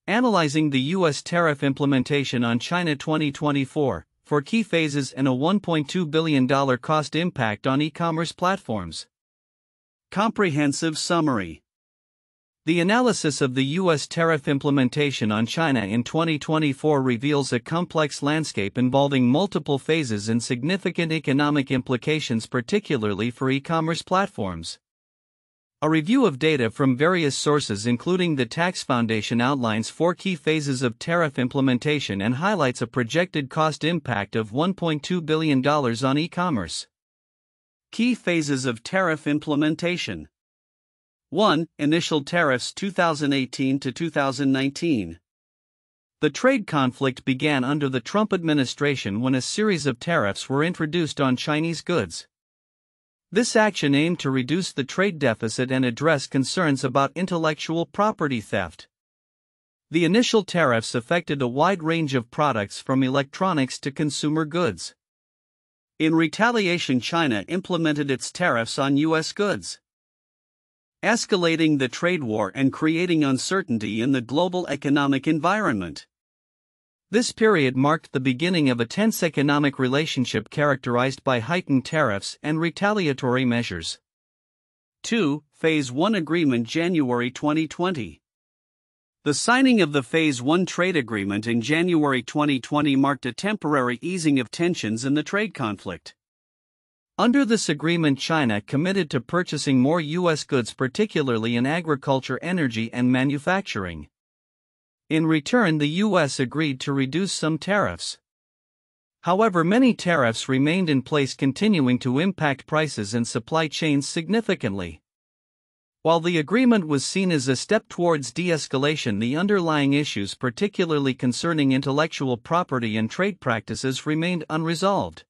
Analyzing the U.S. tariff implementation on China 2024, for key phases and a $1.2 billion cost impact on e-commerce platforms. Comprehensive summary. The analysis of the U.S. tariff implementation on China in 2024 reveals a complex landscape involving multiple phases and significant economic implications, particularly for e-commerce platforms. A review of data from various sources, including the Tax Foundation, outlines 4 key phases of tariff implementation and highlights a projected cost impact of $1.2 billion on e-commerce. Key phases of tariff implementation. 1. Initial tariffs 2018 to 2019. The trade conflict began under the Trump administration when a series of tariffs were introduced on Chinese goods. This action aimed to reduce the trade deficit and address concerns about intellectual property theft. The initial tariffs affected a wide range of products from electronics to consumer goods. In retaliation, China implemented its tariffs on U.S. goods, escalating the trade war and creating uncertainty in the global economic environment. This period marked the beginning of a tense economic relationship characterized by heightened tariffs and retaliatory measures. 2. Phase 1 Agreement January 2020. The signing of the Phase 1 trade agreement in January 2020 marked a temporary easing of tensions in the trade conflict. Under this agreement, China committed to purchasing more U.S. goods, particularly in agriculture, energy, and manufacturing. In return, the U.S. agreed to reduce some tariffs. However, many tariffs remained in place, continuing to impact prices and supply chains significantly. While the agreement was seen as a step towards de-escalation, the underlying issues, particularly concerning intellectual property and trade practices, remained unresolved.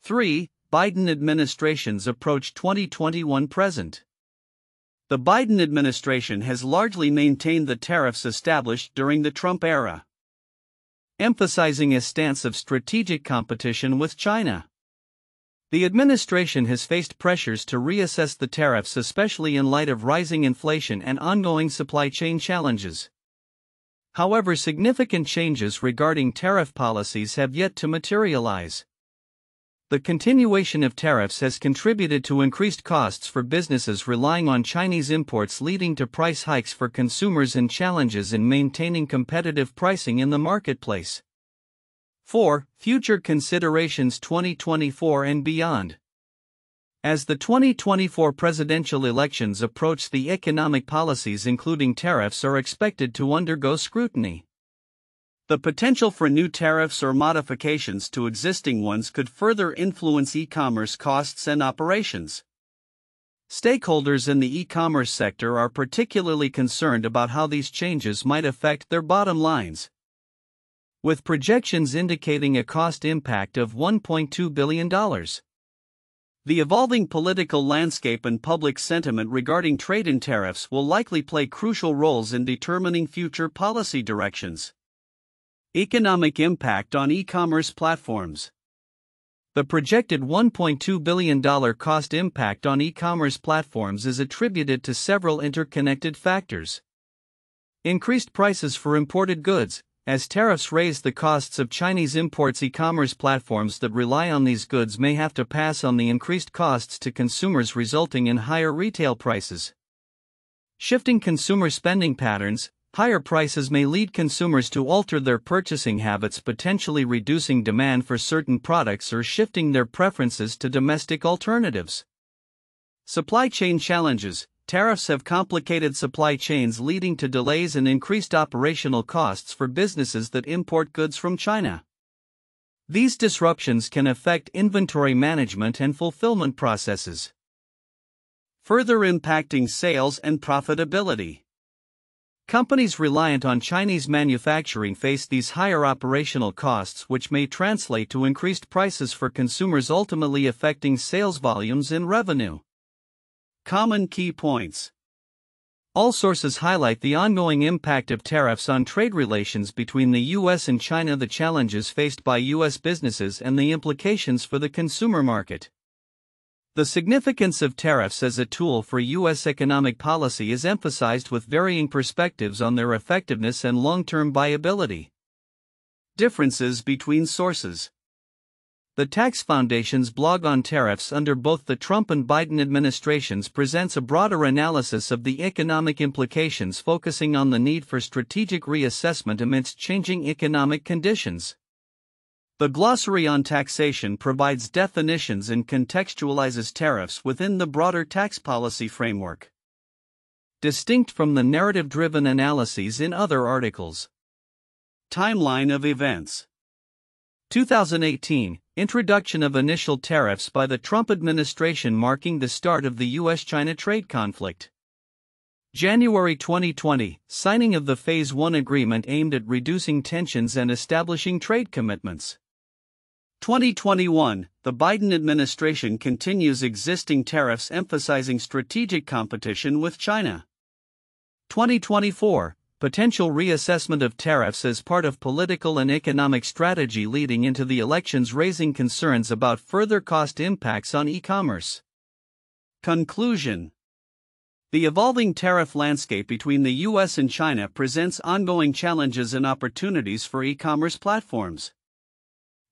3. Biden administration's approach 2021-present. The Biden administration has largely maintained the tariffs established during the Trump era, emphasizing a stance of strategic competition with China. The administration has faced pressures to reassess the tariffs, especially in light of rising inflation and ongoing supply chain challenges. However, significant changes regarding tariff policies have yet to materialize. The continuation of tariffs has contributed to increased costs for businesses relying on Chinese imports, leading to price hikes for consumers and challenges in maintaining competitive pricing in the marketplace. 4. Future considerations 2024 and beyond. As the 2024 presidential elections approach, the economic policies, including tariffs, are expected to undergo scrutiny. The potential for new tariffs or modifications to existing ones could further influence e-commerce costs and operations. Stakeholders in the e-commerce sector are particularly concerned about how these changes might affect their bottom lines, with projections indicating a cost impact of $1.2 billion. The evolving political landscape and public sentiment regarding trade and tariffs will likely play crucial roles in determining future policy directions. Economic impact on e-commerce platforms. The projected $1.2 billion cost impact on e-commerce platforms is attributed to several interconnected factors. Increased prices for imported goods. As tariffs raise the costs of Chinese imports, e-commerce platforms that rely on these goods may have to pass on the increased costs to consumers, resulting in higher retail prices. Shifting consumer spending patterns. Higher prices may lead consumers to alter their purchasing habits, potentially reducing demand for certain products or shifting their preferences to domestic alternatives. Supply chain challenges. Tariffs have complicated supply chains, leading to delays and increased operational costs for businesses that import goods from China. These disruptions can affect inventory management and fulfillment processes, further impacting sales and profitability. Companies reliant on Chinese manufacturing face these higher operational costs, which may translate to increased prices for consumers, ultimately affecting sales volumes and revenue. Common key points. All sources highlight the ongoing impact of tariffs on trade relations between the U.S. and China, the challenges faced by U.S. businesses, and the implications for the consumer market. The significance of tariffs as a tool for U.S. economic policy is emphasized with varying perspectives on their effectiveness and long-term viability. Differences between sources. The Tax Foundation's blog on tariffs under both the Trump and Biden administrations presents a broader analysis of the economic implications, focusing on the need for strategic reassessment amidst changing economic conditions. The glossary on taxation provides definitions and contextualizes tariffs within the broader tax policy framework, distinct from the narrative-driven analyses in other articles. Timeline of events. 2018, introduction of initial tariffs by the Trump administration, marking the start of the U.S.-China trade conflict. January 2020, signing of the Phase 1 agreement aimed at reducing tensions and establishing trade commitments. 2021, the Biden administration continues existing tariffs, emphasizing strategic competition with China. 2024, potential reassessment of tariffs as part of political and economic strategy leading into the elections, raising concerns about further cost impacts on e-commerce. Conclusion. The evolving tariff landscape between the U.S. and China presents ongoing challenges and opportunities for e-commerce platforms.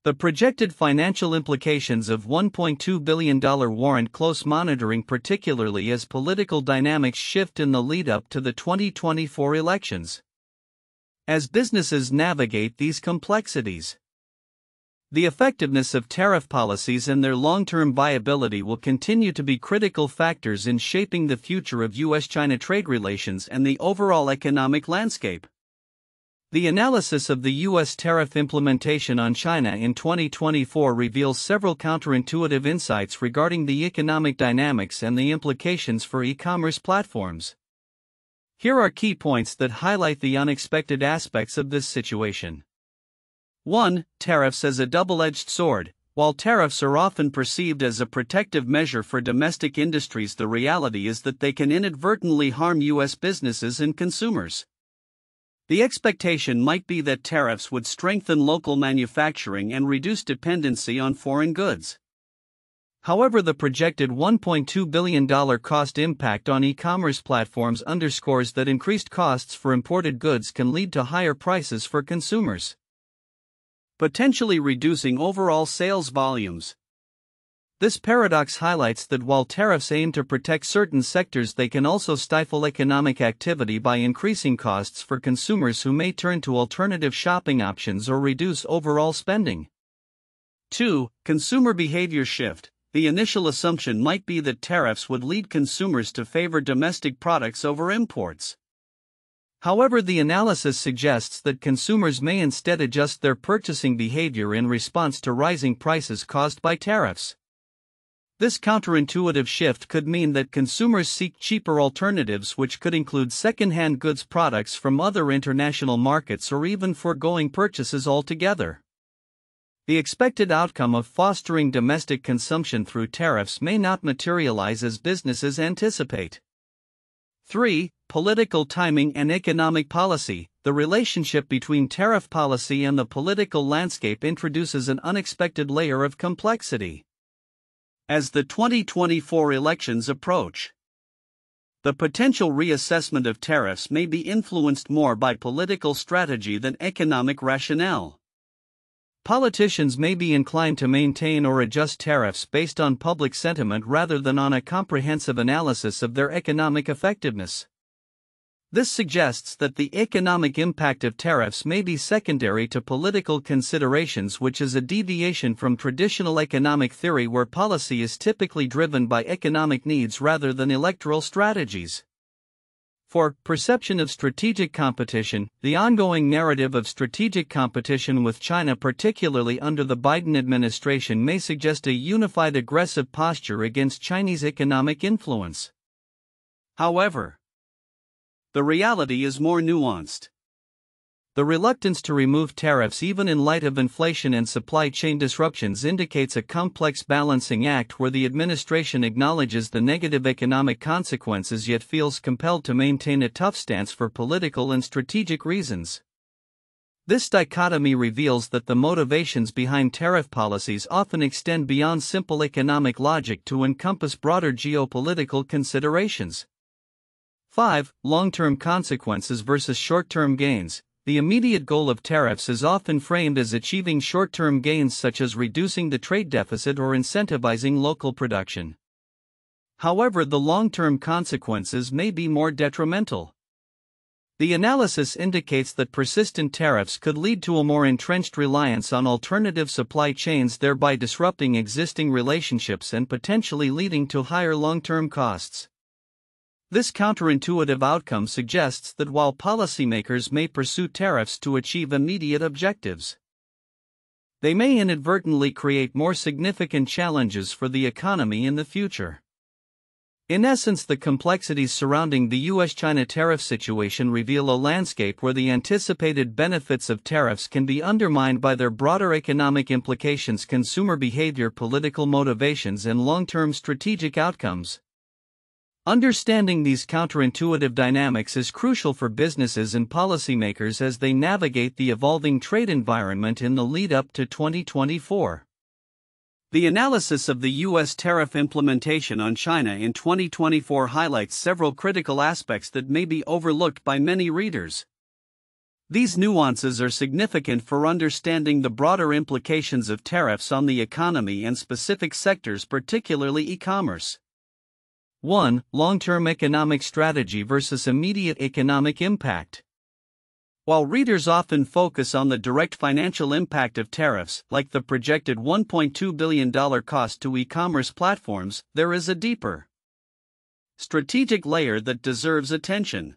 The projected financial implications of $1.2 billion warrant close monitoring, particularly as political dynamics shift in the lead-up to the 2024 elections. As businesses navigate these complexities, the effectiveness of tariff policies and their long-term viability will continue to be critical factors in shaping the future of U.S.-China trade relations and the overall economic landscape. The analysis of the U.S. tariff implementation on China in 2024 reveals several counterintuitive insights regarding the economic dynamics and the implications for e-commerce platforms. Here are key points that highlight the unexpected aspects of this situation. 1. Tariffs as a double-edged sword. While tariffs are often perceived as a protective measure for domestic industries, the reality is that they can inadvertently harm U.S. businesses and consumers. The expectation might be that tariffs would strengthen local manufacturing and reduce dependency on foreign goods. However, the projected $1.2 billion cost impact on e-commerce platforms underscores that increased costs for imported goods can lead to higher prices for consumers, potentially reducing overall sales volumes. This paradox highlights that while tariffs aim to protect certain sectors, they can also stifle economic activity by increasing costs for consumers who may turn to alternative shopping options or reduce overall spending. 2. Consumer behavior shift. The initial assumption might be that tariffs would lead consumers to favor domestic products over imports. However, the analysis suggests that consumers may instead adjust their purchasing behavior in response to rising prices caused by tariffs. This counterintuitive shift could mean that consumers seek cheaper alternatives, which could include second-hand goods products from other international markets or even foregoing purchases altogether. The expected outcome of fostering domestic consumption through tariffs may not materialize as businesses anticipate. 3. Political timing and economic policy. The relationship between tariff policy and the political landscape introduces an unexpected layer of complexity. As the 2024 elections approach, the potential reassessment of tariffs may be influenced more by political strategy than economic rationale. Politicians may be inclined to maintain or adjust tariffs based on public sentiment rather than on a comprehensive analysis of their economic effectiveness. This suggests that the economic impact of tariffs may be secondary to political considerations, which is a deviation from traditional economic theory where policy is typically driven by economic needs rather than electoral strategies. 4. Perception of strategic competition. The ongoing narrative of strategic competition with China, particularly under the Biden administration, may suggest a unified aggressive posture against Chinese economic influence. However, the reality is more nuanced. The reluctance to remove tariffs, even in light of inflation and supply chain disruptions, indicates a complex balancing act where the administration acknowledges the negative economic consequences yet feels compelled to maintain a tough stance for political and strategic reasons. This dichotomy reveals that the motivations behind tariff policies often extend beyond simple economic logic to encompass broader geopolitical considerations. 5. Long-term consequences versus short-term gains. The immediate goal of tariffs is often framed as achieving short-term gains such as reducing the trade deficit or incentivizing local production. However, the long-term consequences may be more detrimental. The analysis indicates that persistent tariffs could lead to a more entrenched reliance on alternative supply chains, thereby disrupting existing relationships and potentially leading to higher long-term costs. This counterintuitive outcome suggests that while policymakers may pursue tariffs to achieve immediate objectives, they may inadvertently create more significant challenges for the economy in the future. In essence, the complexities surrounding the US-China tariff situation reveal a landscape where the anticipated benefits of tariffs can be undermined by their broader economic implications, consumer behavior, political motivations, and long-term strategic outcomes. Understanding these counterintuitive dynamics is crucial for businesses and policymakers as they navigate the evolving trade environment in the lead-up to 2024. The analysis of the U.S. tariff implementation on China in 2024 highlights several critical aspects that may be overlooked by many readers. These nuances are significant for understanding the broader implications of tariffs on the economy and specific sectors, particularly e-commerce. 1. Long-term economic strategy versus immediate economic impact. While readers often focus on the direct financial impact of tariffs, like the projected $1.2 billion cost to e-commerce platforms, there is a deeper strategic layer that deserves attention.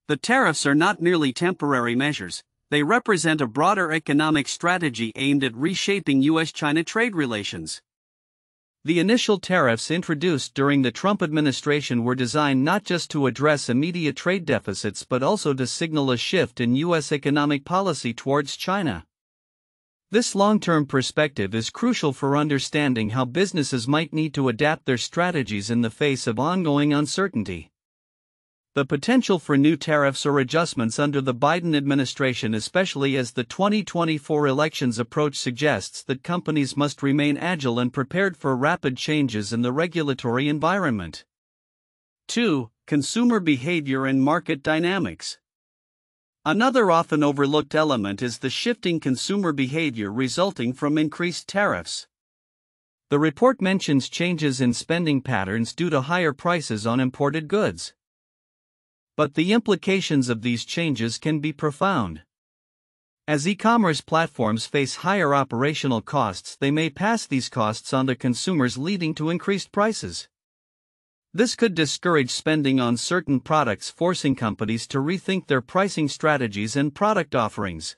The tariffs are not merely temporary measures, they represent a broader economic strategy aimed at reshaping US-China trade relations. The initial tariffs introduced during the Trump administration were designed not just to address immediate trade deficits but also to signal a shift in U.S. economic policy towards China. This long-term perspective is crucial for understanding how businesses might need to adapt their strategies in the face of ongoing uncertainty. The potential for new tariffs or adjustments under the Biden administration, especially as the 2024 elections approach, suggests that companies must remain agile and prepared for rapid changes in the regulatory environment. 2. Consumer behavior and market dynamics. Another often overlooked element is the shifting consumer behavior resulting from increased tariffs. The report mentions changes in spending patterns due to higher prices on imported goods. But the implications of these changes can be profound. As e-commerce platforms face higher operational costs, they may pass these costs on to consumers, leading to increased prices. This could discourage spending on certain products, forcing companies to rethink their pricing strategies and product offerings.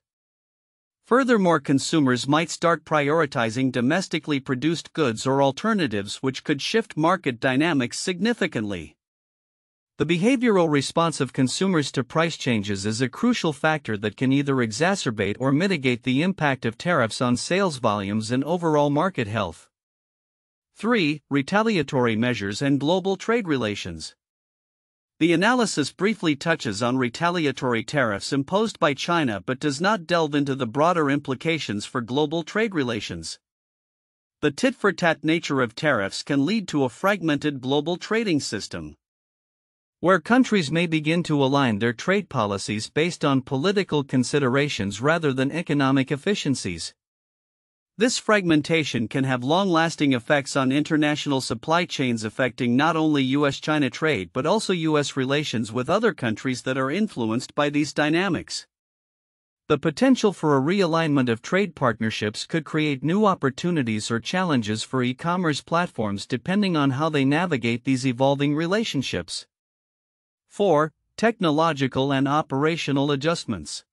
Furthermore, consumers might start prioritizing domestically produced goods or alternatives, which could shift market dynamics significantly. The behavioral response of consumers to price changes is a crucial factor that can either exacerbate or mitigate the impact of tariffs on sales volumes and overall market health. 3. Retaliatory measures and global trade relations. The analysis briefly touches on retaliatory tariffs imposed by China but does not delve into the broader implications for global trade relations. The tit-for-tat nature of tariffs can lead to a fragmented global trading system, where countries may begin to align their trade policies based on political considerations rather than economic efficiencies. This fragmentation can have long-lasting effects on international supply chains, affecting not only US-China trade but also US relations with other countries that are influenced by these dynamics. The potential for a realignment of trade partnerships could create new opportunities or challenges for e-commerce platforms depending on how they navigate these evolving relationships. 4. Technological and operational adjustments.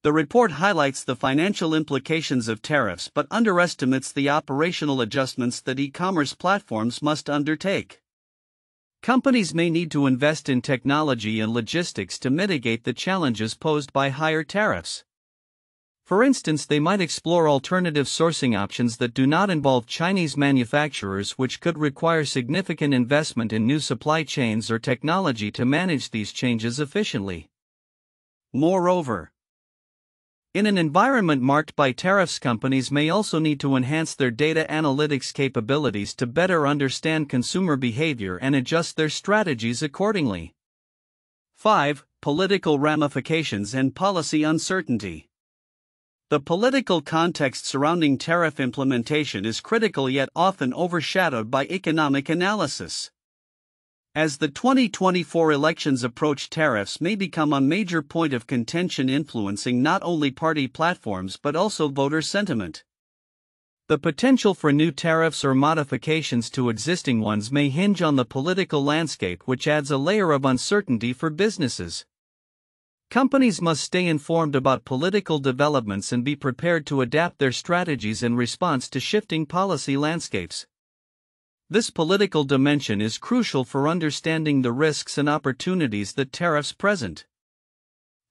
The report highlights the financial implications of tariffs but underestimates the operational adjustments that e-commerce platforms must undertake. Companies may need to invest in technology and logistics to mitigate the challenges posed by higher tariffs. For instance, they might explore alternative sourcing options that do not involve Chinese manufacturers, which could require significant investment in new supply chains or technology to manage these changes efficiently. Moreover, In an environment marked by tariffs, companies may also need to enhance their data analytics capabilities to better understand consumer behavior and adjust their strategies accordingly. 5. Political ramifications and policy uncertainty. The political context surrounding tariff implementation is critical yet often overshadowed by economic analysis. As the 2024 elections approach, tariffs may become a major point of contention, influencing not only party platforms but also voter sentiment. The potential for new tariffs or modifications to existing ones may hinge on the political landscape, which adds a layer of uncertainty for businesses. Companies must stay informed about political developments and be prepared to adapt their strategies in response to shifting policy landscapes. This political dimension is crucial for understanding the risks and opportunities that tariffs present.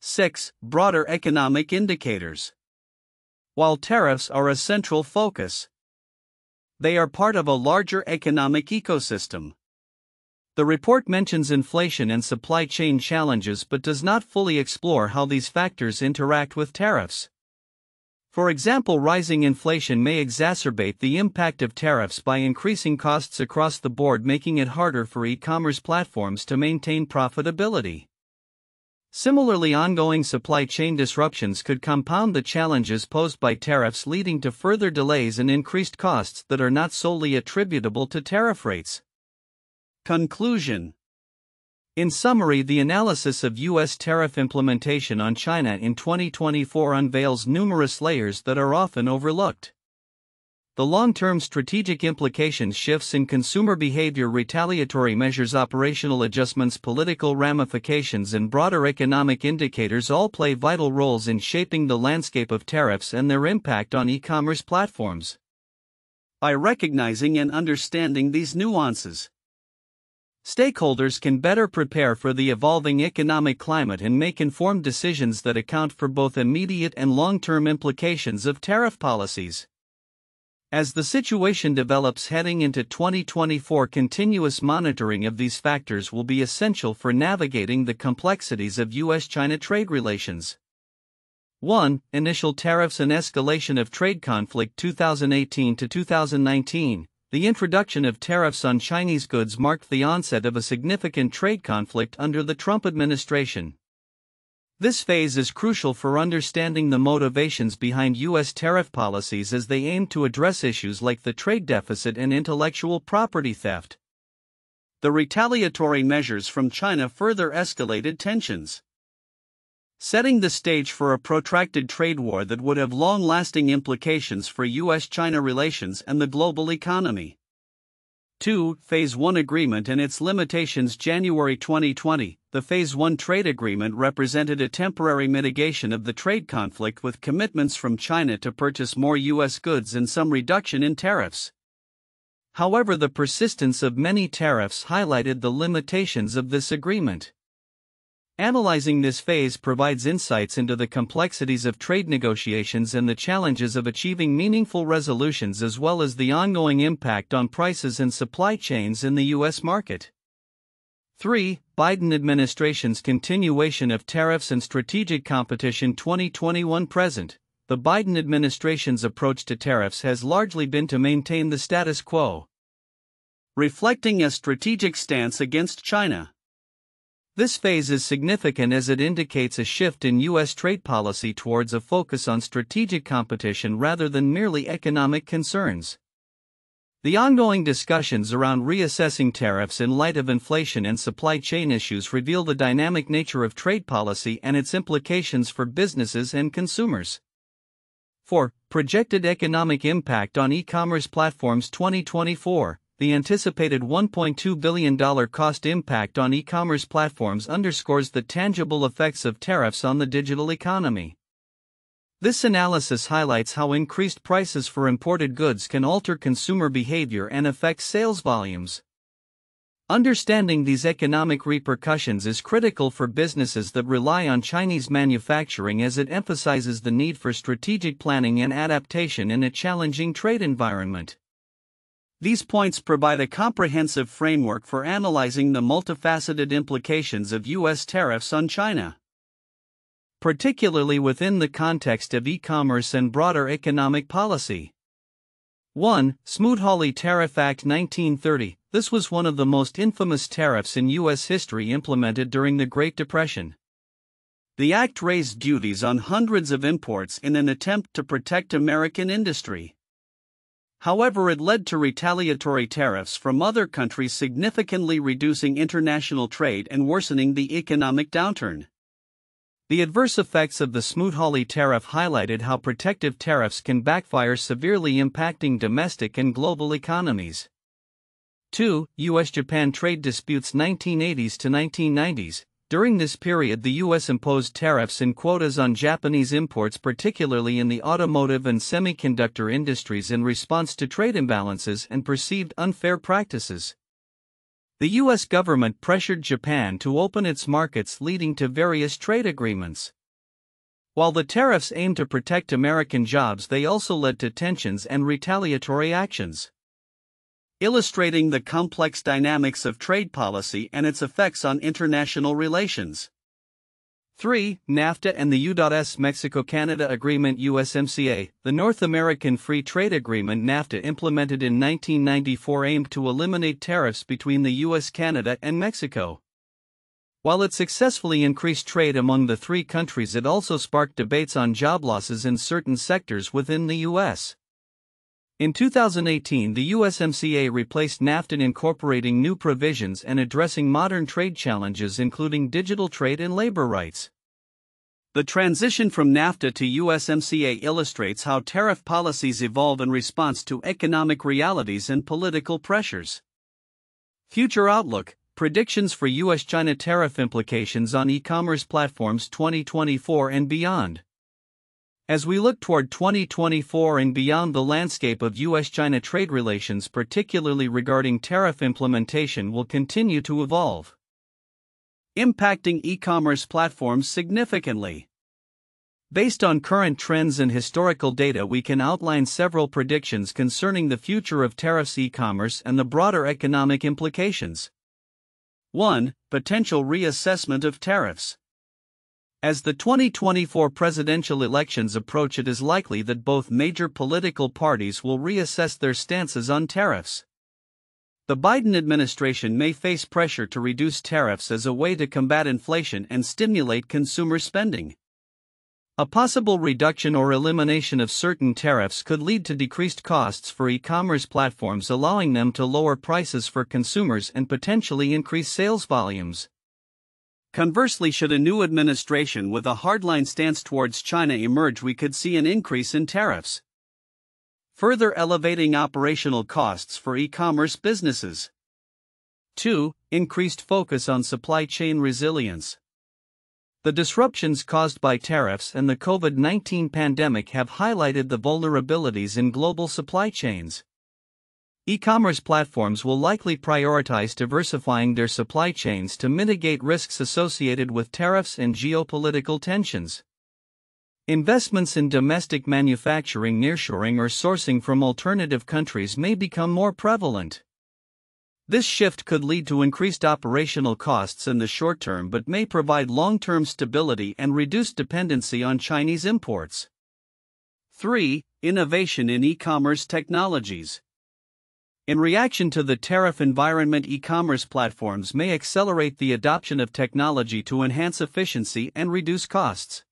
6. Broader economic indicators. While tariffs are a central focus, they are part of a larger economic ecosystem. The report mentions inflation and supply chain challenges but does not fully explore how these factors interact with tariffs. For example, rising inflation may exacerbate the impact of tariffs by increasing costs across the board, making it harder for e-commerce platforms to maintain profitability. Similarly, ongoing supply chain disruptions could compound the challenges posed by tariffs, leading to further delays and increased costs that are not solely attributable to tariff rates. Conclusion. In summary, the analysis of U.S. tariff implementation on China in 2024 unveils numerous layers that are often overlooked. The long-term strategic implications, shifts in consumer behavior, retaliatory measures, operational adjustments, political ramifications, and broader economic indicators all play vital roles in shaping the landscape of tariffs and their impact on e-commerce platforms. By recognizing and understanding these nuances, stakeholders can better prepare for the evolving economic climate and make informed decisions that account for both immediate and long-term implications of tariff policies. As the situation develops heading into 2024, continuous monitoring of these factors will be essential for navigating the complexities of U.S.-China trade relations. 1. Initial tariffs and escalation of trade conflict. 2018 to 2019. The introduction of tariffs on Chinese goods marked the onset of a significant trade conflict under the Trump administration. This phase is crucial for understanding the motivations behind U.S. tariff policies as they aim to address issues like the trade deficit and intellectual property theft. The retaliatory measures from China further escalated tensions, setting the stage for a protracted trade war that would have long-lasting implications for U.S.-China relations and the global economy. 2. Phase 1 Agreement and its limitations. January 2020, the Phase 1 trade agreement represented a temporary mitigation of the trade conflict, with commitments from China to purchase more U.S. goods and some reduction in tariffs. However, the persistence of many tariffs highlighted the limitations of this agreement. Analyzing this phase provides insights into the complexities of trade negotiations and the challenges of achieving meaningful resolutions, as well as the ongoing impact on prices and supply chains in the U.S. market. 3. Biden administration's continuation of tariffs and strategic competition. 2021 present. The Biden administration's approach to tariffs has largely been to maintain the status quo, reflecting a strategic stance against China. This phase is significant as it indicates a shift in U.S. trade policy towards a focus on strategic competition rather than merely economic concerns. The ongoing discussions around reassessing tariffs in light of inflation and supply chain issues reveal the dynamic nature of trade policy and its implications for businesses and consumers. 4. Projected economic impact on e-commerce platforms. 2024. The anticipated $1.2 billion cost impact on e-commerce platforms underscores the tangible effects of tariffs on the digital economy. This analysis highlights how increased prices for imported goods can alter consumer behavior and affect sales volumes. Understanding these economic repercussions is critical for businesses that rely on Chinese manufacturing, as it emphasizes the need for strategic planning and adaptation in a challenging trade environment. These points provide a comprehensive framework for analyzing the multifaceted implications of U.S. tariffs on China. particularly within the context of e-commerce and broader economic policy. 1. Smoot-Hawley Tariff Act 1930. This was one of the most infamous tariffs in U.S. history implemented during the Great Depression. The act raised duties on hundreds of imports in an attempt to protect American industry. However, it led to retaliatory tariffs from other countries, significantly reducing international trade and worsening the economic downturn. The adverse effects of the Smoot-Hawley tariff highlighted how protective tariffs can backfire, severely impacting domestic and global economies. 2. U.S.-Japan trade disputes 1980s to 1990s. During this period, the U.S. imposed tariffs and quotas on Japanese imports, particularly in the automotive and semiconductor industries, in response to trade imbalances and perceived unfair practices. The U.S. government pressured Japan to open its markets, leading to various trade agreements. While the tariffs aimed to protect American jobs, they also led to tensions and retaliatory actions. Illustrating the complex dynamics of trade policy and its effects on international relations. 3. NAFTA and the U.S. Mexico-Canada Agreement USMCA. The North American Free Trade Agreement NAFTA, implemented in 1994, aimed to eliminate tariffs between the U.S., Canada, and Mexico. While it successfully increased trade among the three countries, it also sparked debates on job losses in certain sectors within the U.S. In 2018, the USMCA replaced NAFTA, incorporating new provisions and addressing modern trade challenges, including digital trade and labor rights. The transition from NAFTA to USMCA illustrates how tariff policies evolve in response to economic realities and political pressures. Future outlook: predictions for U.S.-China tariff implications on e-commerce platforms 2024 and beyond. As we look toward 2024 and beyond, the landscape of U.S.-China trade relations, particularly regarding tariff implementation, will continue to evolve, impacting e-commerce platforms significantly. Based on current trends and historical data, we can outline several predictions concerning the future of tariffs, e-commerce, and the broader economic implications. 1. Potential reassessment of tariffs. As the 2024 presidential elections approach, it is likely that both major political parties will reassess their stances on tariffs. The Biden administration may face pressure to reduce tariffs as a way to combat inflation and stimulate consumer spending. A possible reduction or elimination of certain tariffs could lead to decreased costs for e-commerce platforms, allowing them to lower prices for consumers and potentially increase sales volumes. Conversely, should a new administration with a hardline stance towards China emerge, we could see an increase in tariffs, further elevating operational costs for e-commerce businesses. 2. Increased focus on supply chain resilience. The disruptions caused by tariffs and the COVID-19 pandemic have highlighted the vulnerabilities in global supply chains. E-commerce platforms will likely prioritize diversifying their supply chains to mitigate risks associated with tariffs and geopolitical tensions. Investments in domestic manufacturing, nearshoring, or sourcing from alternative countries may become more prevalent. This shift could lead to increased operational costs in the short term, but may provide long-term stability and reduced dependency on Chinese imports. 3. Innovation in e-commerce technologies. In reaction to the tariff environment, e-commerce platforms may accelerate the adoption of technology to enhance efficiency and reduce costs.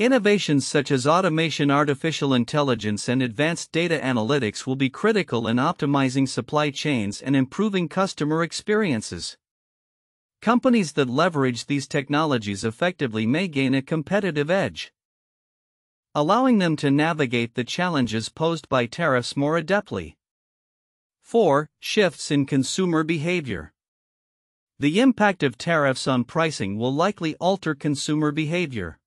Innovations such as automation, artificial intelligence, and advanced data analytics will be critical in optimizing supply chains and improving customer experiences. Companies that leverage these technologies effectively may gain a competitive edge, allowing them to navigate the challenges posed by tariffs more adeptly. 4. Shifts in consumer behavior. The impact of tariffs on pricing will likely alter consumer behavior.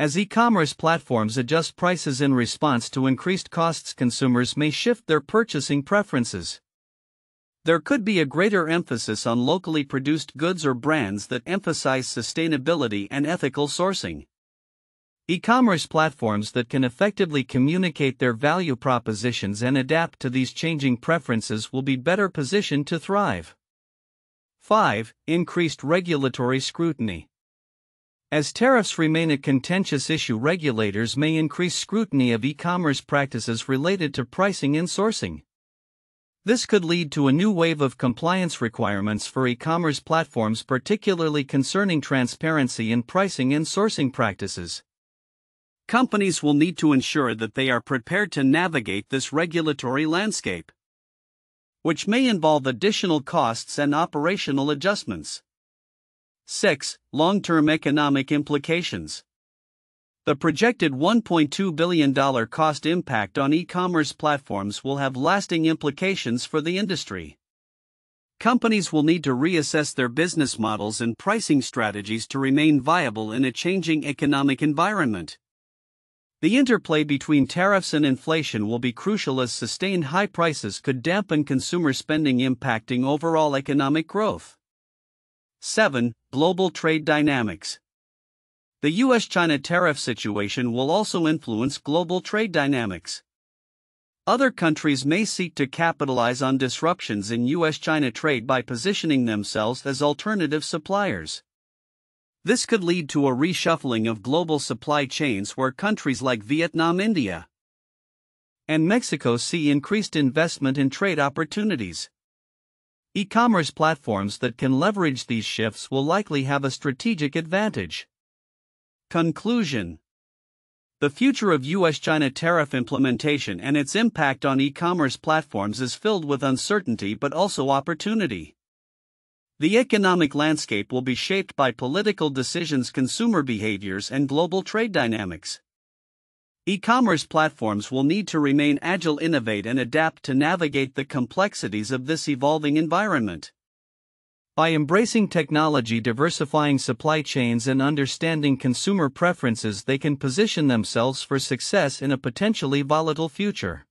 As e-commerce platforms adjust prices in response to increased costs, consumers may shift their purchasing preferences. There could be a greater emphasis on locally produced goods or brands that emphasize sustainability and ethical sourcing. E-commerce platforms that can effectively communicate their value propositions and adapt to these changing preferences will be better positioned to thrive. 5. Increased regulatory scrutiny. As tariffs remain a contentious issue, regulators may increase scrutiny of e-commerce practices related to pricing and sourcing. This could lead to a new wave of compliance requirements for e-commerce platforms, particularly concerning transparency in pricing and sourcing practices. Companies will need to ensure that they are prepared to navigate this regulatory landscape, which may involve additional costs and operational adjustments. 6. Long-term economic implications. The projected $1.2 billion cost impact on e-commerce platforms will have lasting implications for the industry. Companies will need to reassess their business models and pricing strategies to remain viable in a changing economic environment. The interplay between tariffs and inflation will be crucial, as sustained high prices could dampen consumer spending, impacting overall economic growth. 7. Global trade dynamics. The US-China tariff situation will also influence global trade dynamics. Other countries may seek to capitalize on disruptions in US-China trade by positioning themselves as alternative suppliers. This could lead to a reshuffling of global supply chains, where countries like Vietnam, India, and Mexico see increased investment in trade opportunities. E-commerce platforms that can leverage these shifts will likely have a strategic advantage. Conclusion. The future of US-China tariff implementation and its impact on e-commerce platforms is filled with uncertainty but also opportunity. The economic landscape will be shaped by political decisions, consumer behaviors, and global trade dynamics. E-commerce platforms will need to remain agile, innovate, and adapt to navigate the complexities of this evolving environment. By embracing technology, diversifying supply chains, and understanding consumer preferences, they can position themselves for success in a potentially volatile future.